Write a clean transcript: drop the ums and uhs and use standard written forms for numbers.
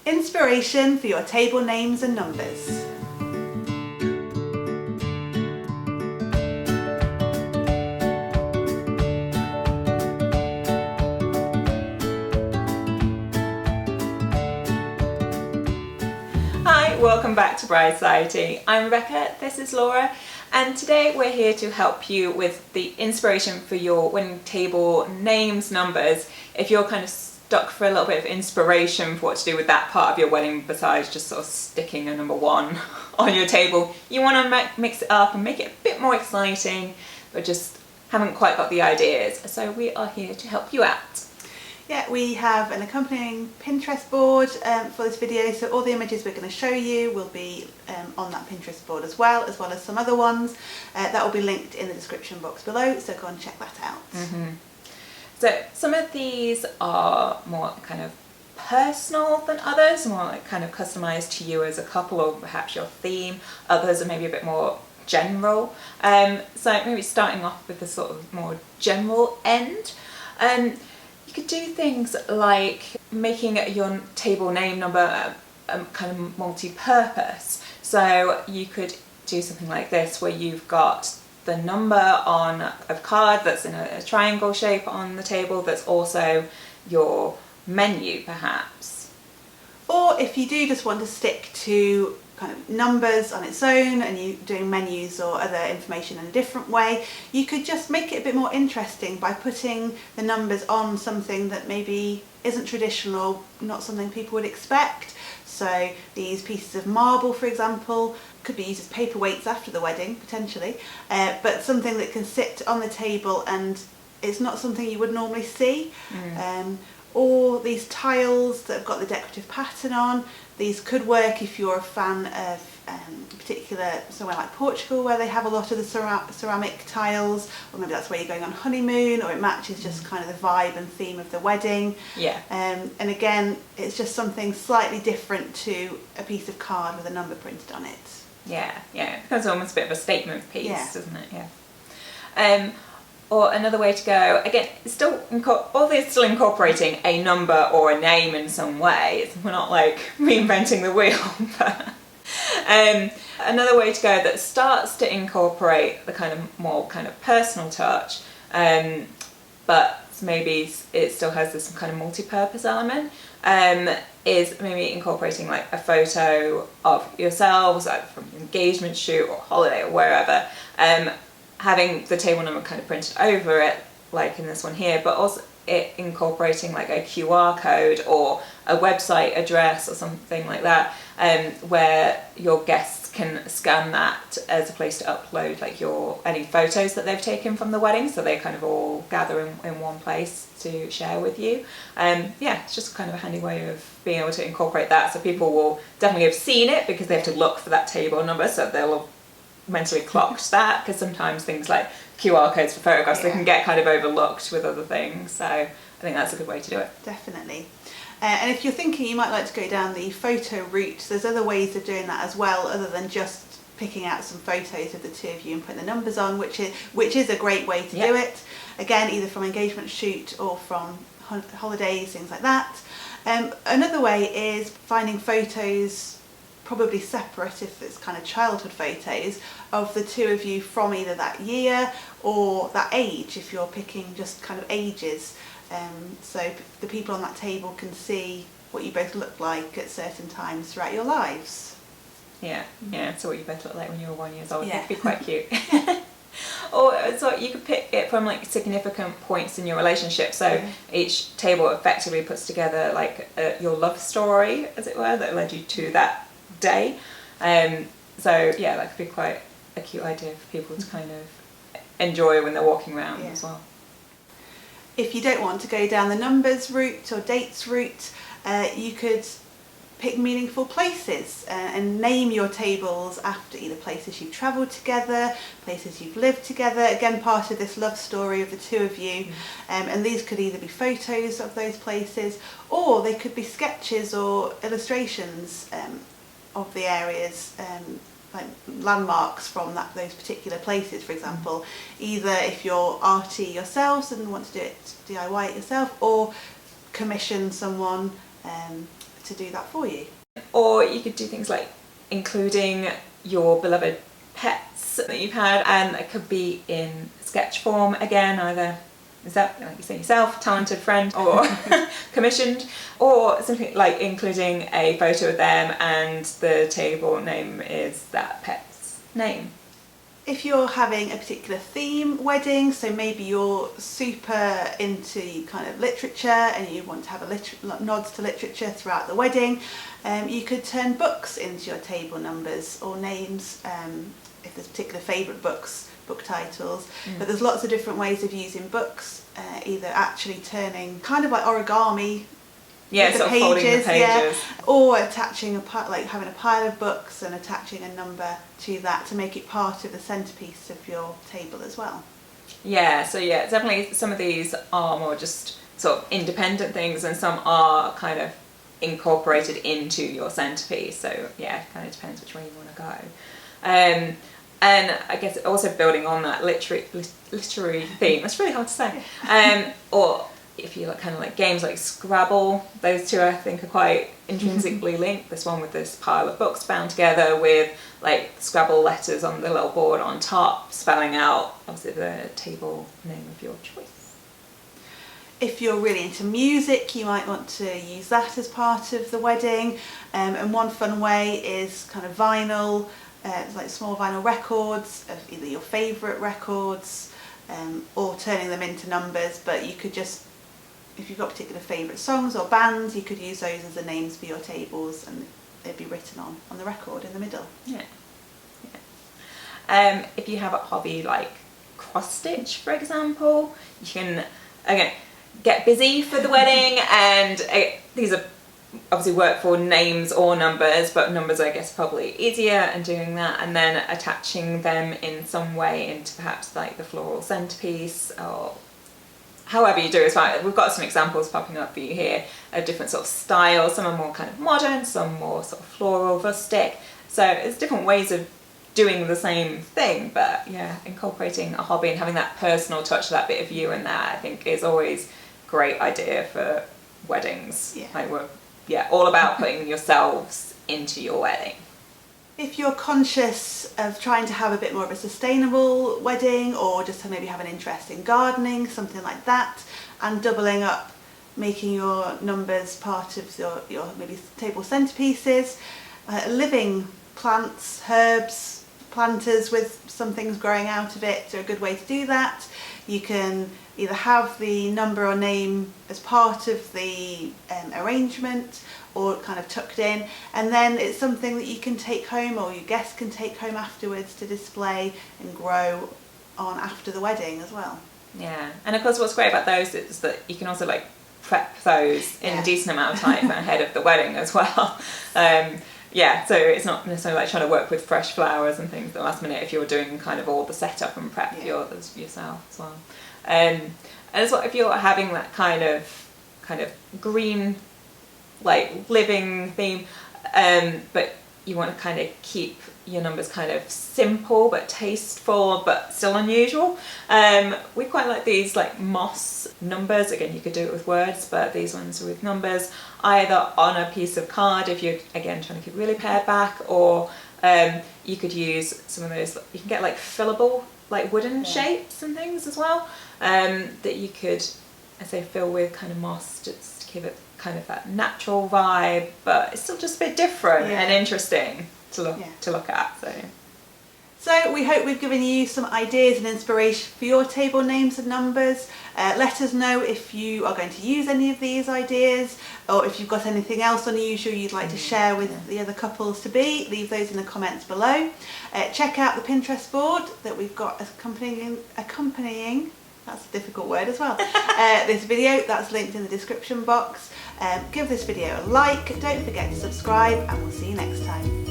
Inspiration for your table names and numbers. Hi, welcome back to Bride Society. I'm Rebecca, this is Laura, and today we're here to help you with the inspiration for your wedding table names, numbers. If you're kind of stuck for a little bit of inspiration for what to do with that part of your wedding besides just sort of sticking a number 1 on your table, you want to mix it up and make it a bit more exciting, but just haven't quite got the ideas. So we are here to help you out. Yeah, we have an accompanying Pinterest board for this video, so all the images we're going to show you will be on that Pinterest board as well as some other ones. That will be linked in the description box below, so go and check that out. So some of these are more kind of personal than others, more like kind of customized to you as a couple or perhaps your theme. Others are maybe a bit more general. So maybe starting off with the sort of more general end. You could do things like making your table name number kind of multi-purpose. So you could do something like this where you've got the number on a card that's in a triangle shape on the table that's also your menu perhaps. Or if you do just want to stick to kind of numbers on its own and you're doing menus or other information in a different way, you could just make it a bit more interesting by putting the numbers on something that maybe isn't traditional, not something people would expect. So these pieces of marble, for example, could be used as paperweights after the wedding, potentially, but something that can sit on the table and it's not something you would normally see. Or these tiles that have got the decorative pattern on. These could work if you're a fan of a particular, somewhere like Portugal where they have a lot of the ceramic tiles, or maybe that's where you're going on honeymoon, or it matches just kind of the vibe and theme of the wedding. Yeah. And again, it's just something slightly different to a piece of card with a number printed on it. Yeah, it becomes almost a bit of a statement piece, doesn't it? Yeah. Or another way to go, again, it's still all this still incorporating a number or a name in some way. We're not like reinventing the wheel, but another way to go that starts to incorporate the kind of more kind of personal touch, but maybe it still has this kind of multi-purpose element, is maybe incorporating like a photo of yourselves, like from an engagement shoot or holiday or wherever, having the table number kind of printed over it, like in this one here, but also it incorporating like a QR code or a website address or something like that, where your guests can scan that as a place to upload like any photos that they've taken from the wedding, so they kind of all gather in one place to share with you. It's just kind of a handy way of being able to incorporate that, so people will definitely have seen it because they have to look for that table number, so they'll have mentally clocked that, because sometimes things like QR codes for photographs, they can get kind of overlooked with other things, so I think that's a good way to do it. Definitely. And if you're thinking you might like to go down the photo route, there's other ways of doing that as well, other than just picking out some photos of the two of you and putting the numbers on, which is a great way to do it. Again, either from engagement shoot or from holidays, things like that. Another way is finding photos, probably separate if it's kind of childhood photos, of the two of you from either that year or that age, if you're picking just kind of ages, so the people on that table can see what you both look like at certain times throughout your lives. So what you both look like when you were 1 year old. It could be quite cute. Or so you could pick it from like significant points in your relationship, so each table effectively puts together like your love story, as it were, that led you to that day. That could be quite a cute idea for people to kind of enjoy when they're walking around as well. If you don't want to go down the numbers route or dates route, you could pick meaningful places and name your tables after either places you've travelled together, places you've lived together, again part of this love story of the two of you, and these could either be photos of those places or they could be sketches or illustrations of the areas, like landmarks from those particular places, for example. Either if you're arty yourselves and want to do it DIY it yourself, or commission someone to do that for you. Or you could do things like including your beloved pets that you've had, and it could be in sketch form again, either is that, like you say yourself, talented friend, or commissioned, or something like including a photo of them and the table name is that pet's name. If you're having a particular theme wedding, so maybe you're super into kind of literature and you want to have nods to literature throughout the wedding, you could turn books into your table numbers or names, if there's particular favourite books, book titles. But there's lots of different ways of using books, either actually turning kind of like origami, sort of folding the pages, or attaching like having a pile of books and attaching a number to that to make it part of the centerpiece of your table as well. So definitely some of these are more just sort of independent things, and some are kind of incorporated into your centerpiece. So yeah, it kind of depends which way you want to go. And I guess also building on that literary theme, it's really hard to say. Or if you like kind of like games like Scrabble, those two I think are quite intrinsically linked. This one with this pile of books bound together with like Scrabble letters on the little board on top, spelling out obviously the table name of your choice. If you're really into music, you might want to use that as part of the wedding. And one fun way is kind of vinyl, like small vinyl records of either your favourite records, or turning them into numbers. But you could just, if you've got particular favourite songs or bands, you could use those as the names for your tables and they'd be written on the record in the middle. If you have a hobby like cross stitch, for example, you can again get busy for the wedding, and these are obviously work for names or numbers, but numbers I guess probably easier, and doing that and then attaching them in some way into perhaps like the floral centerpiece, or however you do it. We've got some examples popping up for you here of different sort of styles. Some are more kind of modern, some more sort of floral, rustic. So it's different ways of doing the same thing, but yeah, incorporating a hobby and having that personal touch, that bit of you in there, I think is always a great idea for weddings. Like we're all about putting yourselves into your wedding. If you're conscious of trying to have a bit more of a sustainable wedding, or just to maybe have an interest in gardening, something like that, and doubling up, making your numbers part of your maybe table centerpieces, living plants, herbs, planters with some things growing out of it are a good way to do that. You can either have the number or name as part of the arrangement, or kind of tucked in, and then it's something that you can take home, or your guests can take home afterwards to display and grow on after the wedding as well. Yeah, and of course what's great about those is that you can also like prep those in a decent amount of time ahead of the wedding as well. So it's not necessarily like trying to work with fresh flowers and things at the last minute if you're doing kind of all the setup and prep for yourself as well. And as well, if you're having that kind of green, like living theme, but you want to kind of keep your numbers kind of simple but tasteful but still unusual, we quite like these like moss numbers. Again, you could do it with words, but these ones are with numbers, either on a piece of card if you're again trying to keep really pared back, or you could use some of those, you can get like fillable like wooden shapes and things as well, that you could, I say, fill with kind of moss, just to give it kind of that natural vibe, but it's still just a bit different and interesting to look at. So we hope we've given you some ideas and inspiration for your table names and numbers. Let us know if you are going to use any of these ideas, or if you've got anything else unusual you'd like to share with the other couples to be. Leave those in the comments below. Check out the Pinterest board that we've got accompanying, that's a difficult word as well, this video. That's linked in the description box. Give this video a like, don't forget to subscribe, and we'll see you next time.